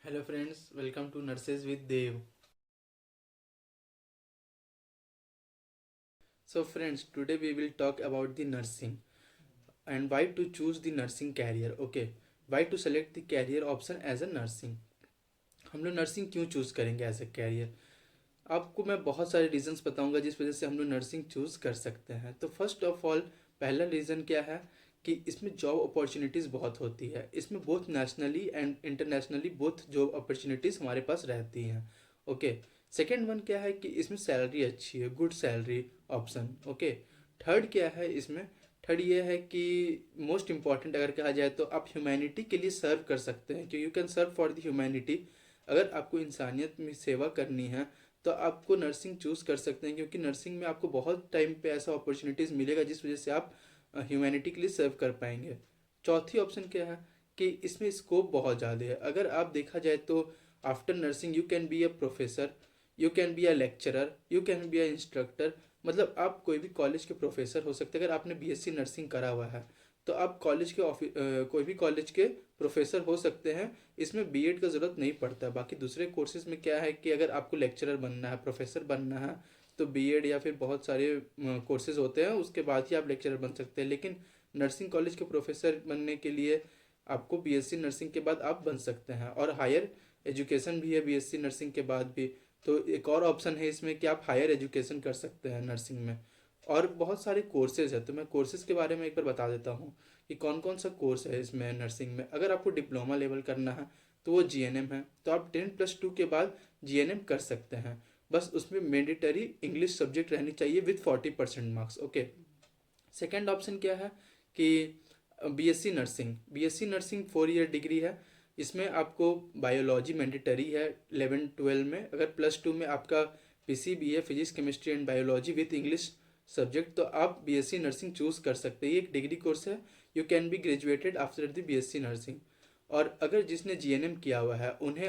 Hello friends, welcome to Nurses with Dev. So friends, today we will talk about the nursing and why to choose the nursing career. Okay, why to select the career option as a nursing. हम लोग nursing क्यों choose करेंगे as a career. आपको मैं बहुत सारे reasons बताऊंगा जिस वजह से हम लोग नर्सिंग चूज कर सकते हैं। तो फर्स्ट ऑफ ऑल पहला रीज़न क्या है कि इसमें जॉब अपॉर्चुनिटीज़ बहुत होती है। इसमें both nationally and internationally both job opportunities हमारे पास रहती हैं। ओके, सेकेंड वन क्या है कि इसमें सैलरी अच्छी है, good salary option. Okay, third क्या है इसमें, थर्ड ये है कि मोस्ट इम्पॉर्टेंट अगर कहा जाए तो आप ह्यूमैनिटी के लिए सर्व कर सकते हैं, कि you can serve for the humanity. अगर आपको इंसानियत में सेवा करनी है तो आपको नर्सिंग चूज़ कर सकते हैं, क्योंकि नर्सिंग में आपको बहुत टाइम पे ऐसा अपॉर्चुनिटीज़ मिलेगा जिस वजह से आप ह्यूमैनिटी के लिए सर्व कर पाएंगे। चौथी ऑप्शन क्या है कि इसमें स्कोप बहुत ज़्यादा है। अगर आप देखा जाए तो after nursing you can be a professor, you can be a lecturer, you can be a instructor. मतलब आप कोई भी कॉलेज के प्रोफेसर हो सकते हैं। अगर आपने बीएससी नर्सिंग करा हुआ है तो आप कॉलेज के कोई भी कॉलेज के प्रोफेसर हो सकते हैं। इसमें बीएड का ज़रूरत नहीं पड़ता। बाकी दूसरे कोर्सेज में क्या है कि अगर आपको लेक्चरर बनना है, प्रोफेसर बनना है, तो बीएड या फिर बहुत सारे कोर्सेज होते हैं, उसके बाद ही आप लेक्चरर बन सकते हैं। लेकिन नर्सिंग कॉलेज के प्रोफेसर बनने के लिए आपको बीएससी नर्सिंग के बाद आप बन सकते हैं, और हायर एजुकेशन भी है बीएससी नर्सिंग के बाद भी। तो एक और ऑप्शन है इसमें कि आप हायर एजुकेशन कर सकते हैं नर्सिंग में। और बहुत सारे कोर्सेज है, तो मैं कोर्सेज के बारे में एक बार बता देता हूँ कि कौन कौन सा कोर्स है इसमें नर्सिंग में। अगर आपको डिप्लोमा लेवल करना है तो वो जीएनएम है, तो आप 10+2 के बाद जीएनएम कर सकते हैं। बस उसमें मैंडेटरी इंग्लिश सब्जेक्ट रहनी चाहिए with 40% marks. Okay, second option क्या है कि BSc nursing. BSc nursing 4 year degree है। इसमें आपको बायोलॉजी मैंडेटरी है 11-12 में। अगर +2 में आपका पीसीबी है, physics chemistry and biology with English subject, तो आप बीएससी नर्सिंग चूज कर सकते हैं। ये एक डिग्री कोर्स है। You can be graduated after the BSc nursing. और अगर जिसने जीएनएम किया हुआ है उन्हें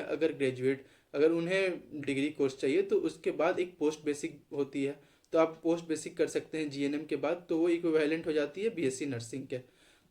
अगर उन्हें डिग्री कोर्स चाहिए तो उसके बाद एक पोस्ट बेसिक होती है, तो आप पोस्ट बेसिक कर सकते हैं जीएनएम के बाद, तो वो इक्विवेलेंट हो जाती है बीएससी नर्सिंग के।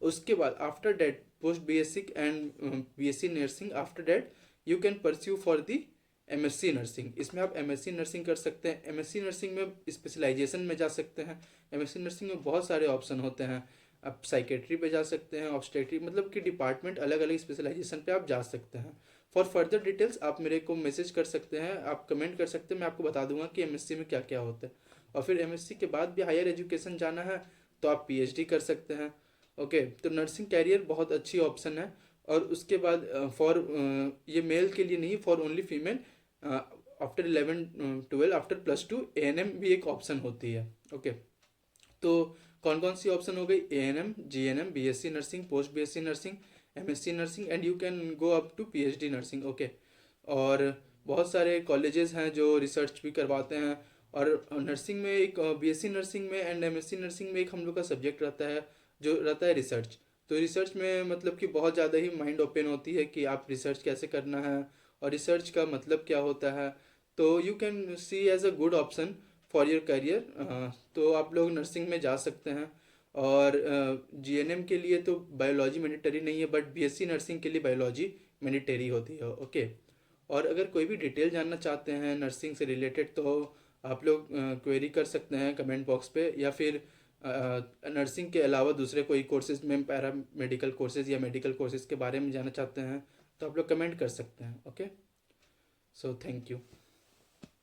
उसके बाद after that post basic and BSc nursing, after that you can pursue for the MSc nursing. इसमें आप एमएससी नर्सिंग कर सकते हैं। एमएससी नर्सिंग में स्पेशलाइजेशन में जा सकते हैं। एमएससी नर्सिंग में बहुत सारे ऑप्शन होते हैं। आप साइकेट्री पे जा सकते हैं, ऑब्स्टेट्री, मतलब कि डिपार्टमेंट अलग अलग स्पेशलाइजेशन पे आप जा सकते हैं। फॉर फर्दर डिटेल्स आप मेरे को मैसेज कर सकते हैं, आप कमेंट कर सकते हैं, मैं आपको बता दूंगा कि एमएससी में क्या क्या होता है। और फिर एमएससी के बाद भी हायर एजुकेशन जाना है तो आप पीएचडी कर सकते हैं। ओके, तो नर्सिंग कैरियर बहुत अच्छी ऑप्शन है। और उसके बाद फॉर ये मेल के लिए नहीं, for only female. After 11-12 after +2 ANM भी एक ऑप्शन होती है। ओके, तो कौन कौन सी ऑप्शन हो गई, ANM, GNM, BSc nursing, post BSc nursing, MSc nursing, and you can go up to PhD nursing. Okay, और बहुत सारे कॉलेजेस हैं जो रिसर्च भी करवाते हैं। और नर्सिंग में एक बीएससी नर्सिंग में एंड एमएससी नर्सिंग में एक हम लोग का सब्जेक्ट रहता है जो रहता है रिसर्च। तो रिसर्च में मतलब कि बहुत ज़्यादा ही माइंड ओपन होती है कि आप रिसर्च कैसे करना है और रिसर्च का मतलब क्या होता है। तो you can see as a good option for your career. तो आप लोग नर्सिंग में जा सकते हैं। और जीएनएम के लिए तो बायोलॉजी मैंडेटरी नहीं है, बट बीएससी नर्सिंग के लिए बायोलॉजी मैंडेटरी होती है। ओके, और अगर कोई भी डिटेल जानना चाहते हैं नर्सिंग से रिलेटेड तो आप लोग क्वेरी कर सकते हैं कमेंट बॉक्स पे, या फिर नर्सिंग के अलावा दूसरे कोई कोर्सेज में, पैरा मेडिकल कोर्सेज या मेडिकल कोर्सेज के बारे में जानना चाहते हैं तो आप लोग कमेंट कर सकते हैं। Okay, so thank you.